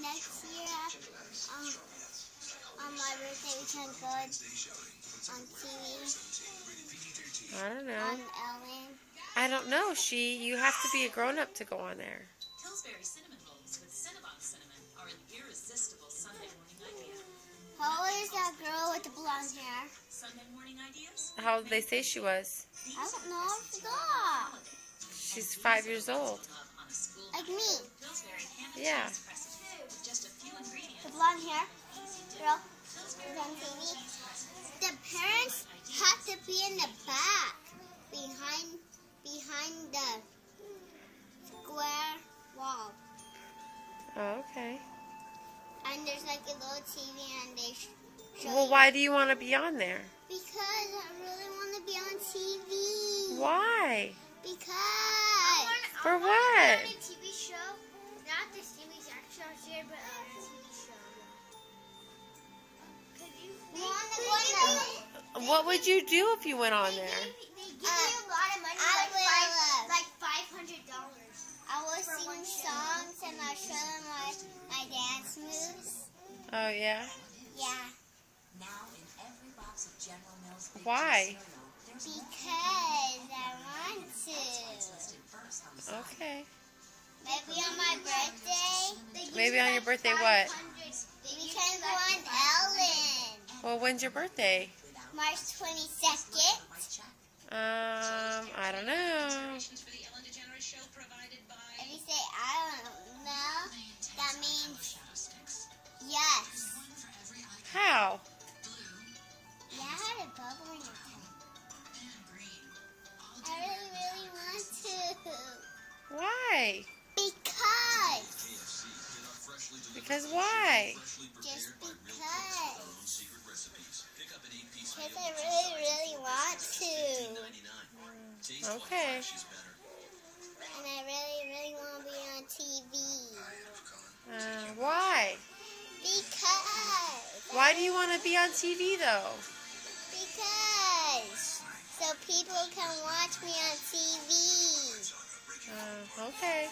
next year, on my birthday, we can go on TV. I don't know. On Ellen. I don't know. You have to be a grown-up to go on there. Pillsbury cinnamon rolls with Cinnabon cinnamon are an irresistible Sunday morning idea. How old is that girl with the blonde hair? Sunday morning ideas? How old did they say she was? I don't know. I forgot. She's 5 years old. Like me. Yeah. The blonde hair girl is on TV. The parents have to be in the back, behind the square wall. Oh, okay. And there's like a little TV, and they show Well, you. why do you want to be on there? Because I really want to be on TV. Why? Because. For what? I want a TV show. Not this TV show here, but a TV show. What would you do if you went on there? They give me a lot of money, like $500. I will sing songs and I'll show them my dance moves. Oh, yeah? Yeah. Now in every box of General Mills Big Why? Because I want to. Okay. Maybe on my birthday. Maybe on your birthday what? We can go on Ellen. Well, when's your birthday? March 22nd. I don't know. If you say I don't know, that means yes. How? Yeah, I had a bubble in it. I really want to. Why? Because. Because why? Just because. Because I really want to. Okay. And I really want to be on TV. Why? Because. Why do you want to be on TV, though? Because. So people can watch me on TV. Okay.